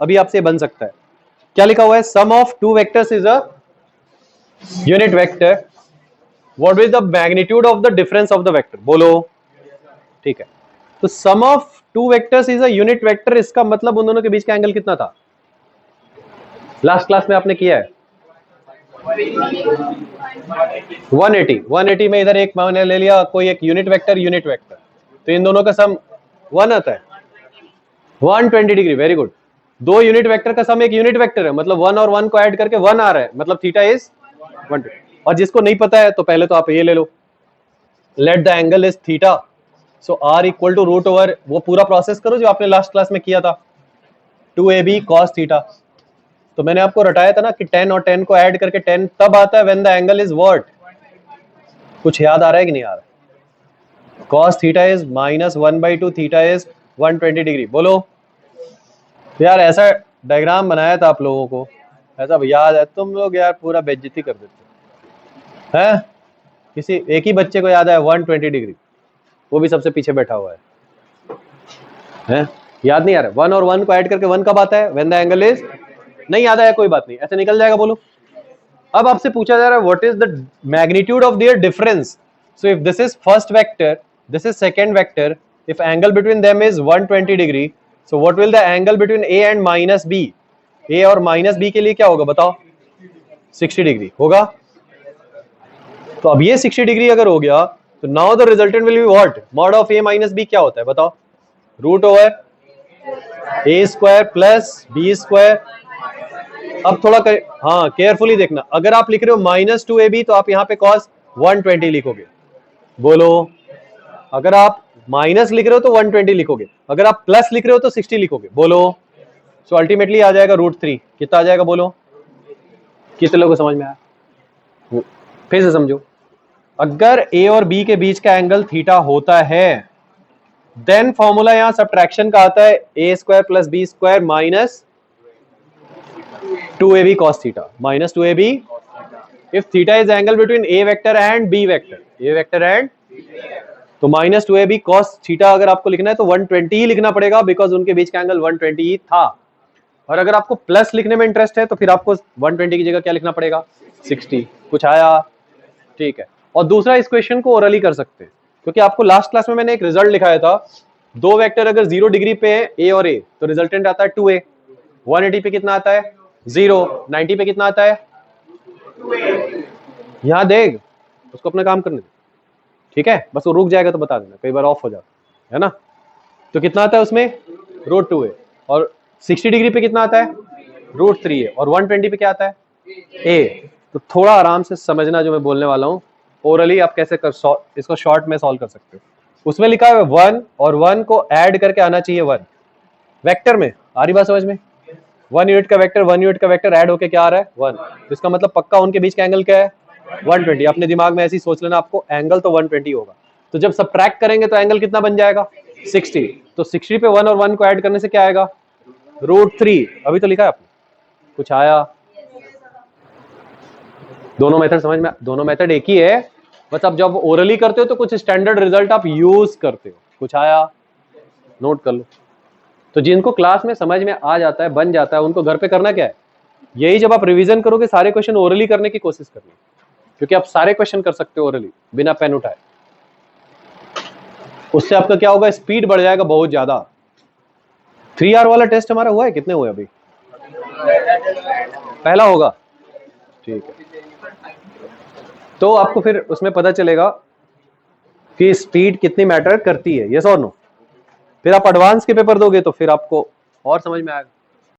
अभी आपसे बन सकता है। क्या लिखा हुआ है? Sum of two vectors is a unit vector, what is the magnitude of the difference of the vector? बोलो। ठीक है, तो sum of two vectors is a unit vector, इसका मतलब उन दोनों के बीच का एंगल कितना था? लास्ट क्लास में आपने किया है 180। 180 में इधर एक मैंने ले लिया कोई एक यूनिट वेक्टर, तो इन दोनों का सम 1 आता है 120 डिग्री। Very good. दो यूनिट वेक्टर का सम एक यूनिट वेक्टर है, मतलब 1 और 1 को ऐड करके 1 आ रहा है, मतलब थीटा इज 120। और जिसको नहीं पता है तो पहले तो आप ये ले लो, let the angle is theta, so r equal to root over, वो पूरा प्रोसेस करो जो आपने लास्ट क्लास में किया था, 2ab cos थीटा। तो मैंने आपको रटाया था ना कि 10 और 10 को ऐड करके 10 तब आता है when the angle is what? कुछ याद आ रहा है कि नहीं आ रहा? cos theta is -1/2, theta is 120 degree. बोलो यार, ऐसा डायग्राम बनाया था आप लोगों को, ऐसा याद है? तुम लोग यार पूरा बेइज्जती कर देते हैं। किसी एक ही बच्चे को याद है 120 डिग्री, वो भी सबसे पीछे बैठा हुआ है? याद नहीं आ रहा? 1 और 1 को ऐड करके 1 कब आता है? व्हेन द एंगल इज, नहीं याद आया कोई बात नहीं, ऐसे निकल जाएगा। बोलो। अब आपसे पूछा जा रहा है what is the magnitude of their difference. So if this is first vector, this is second vector, if angle between them is 120 degree, so what will the angle between a and minus b? A और minus B के लिए क्या होगा बताओ? 60 degree होगा। तो अब ये 60 डिग्री अगर हो गया तो now the resultant will be what? Mod of a minus b क्या होता है बताओ? Root over a square plus b square. अब थोड़ा हाँ केयरफुली देखना, अगर आप लिख रहे हो -2ab तो आप यहाँ पे cos 120 लिखोगे। बोलो। अगर आप माइनस लिख रहे हो तो 120 लिखोगे, अगर आप प्लस लिख रहे हो तो 60 लिखोगे। बोलो। सो अल्टीमेटली आ जाएगा √3। कितना आ जाएगा बोलो? कितने लोगों को समझ में आया? फिर से समझो, अगर ए और बी के बीच का एंगल थीटा होता है, देन फॉर्मूला यहां सब्ट्रैक्शन का आता है a square plus b square minus 2ab cos theta, minus 2ab if theta is angle between a vector and b vector, a vector and, तो माइनस 2ab cos थीटा अगर आपको लिखना है तो 120 ही लिखना पड़ेगा, बिकॉज उनके बीच का एंगल 120 ही था। और अगर आपको प्लस लिखने में इंटरेस्ट है तो फिर आपको 120 की जगह क्या लिखना पड़ेगा? 60। कुछ आया? ठीक है। और दूसरा, इस क्वेश्चन को ओरली कर सकते हैं, क्योंकि आपको लास्ट क्लास में मैंने एक रिजल्ट लिखाया था, दो वेक्टर अगर 0 डिग्री पे है ए और ए, तो रिजल्टेंट आता है 2a। 180 पे कितना आता है? 0। 90 पे कितना आता है? यहां देख, उसको अपना काम करने दे, ठीक है? बस वो रुक जाएगा तो बता देना, कई बार ऑफ हो जाता है ना। तो कितना आता है उसमें? √2a। और 60 डिग्री पे कितना आता है? √3a। और 120 पे क्या आता है? a। तो थोड़ा आराम से समझना जो मैं बोलने वाला हूं, ओरली आप कैसे इसको शॉर्ट में सॉल्व कर सकते हो। उसमें लिखा है 1 और 1 को ऐड करके आना चाहिए 1 वेक्टर में। आ रही बात समझ में? 1 यूनिट का वेक्टर 1 यूनिट का वेक्टर ऐड होके क्या आ रहा है? 1। तो इसका मतलब पक्का उनके बीच का एंगल क्या है? 120। अपने दिमाग में ऐसे ही सोच लेना, आपको एंगल तो 120 होगा। तो जब सब्ट्रैक्ट करेंगे तो एंगल कितना बन जाएगा? 60। तो 60 पे 1 और 1 को ऐड करने से क्या आएगा? √3। अभी तो लिखा है आपने। कुछ आया? दोनों मेथड समझ में? दोनों मेथड एक ही है, बस आप जब ओरली करते हो तो कुछ स्टैंडर्ड रिजल्ट आप यूज करते हो। कुछ आया? नोट कर लो। तो जिनको क्लास में समझ में आ जाता है, बन जाता है, उनको घर पे करना क्या है? यही, जब आप रिवीजन करोगे सारे क्वेश्चन ओरली करने की कोशिश करनी, क्योंकि आप सारे क्वेश्चन कर सकते हो ओरली बिना पेन उठाए। उससे आपका क्या होगा? स्पीड बढ़ जाएगा बहुत ज्यादा। 3R वाला टेस्ट हमारा हुआ है? कितने हुए अभी? पहला होगा, ठीक है। तो आपको फिर उसमें पता चलेगा कि स्पीड कितनी मैटर करती है, यस और नो। फिर आप एडवांस के पेपर दोगे तो फिर आपको और समझ में आएगा।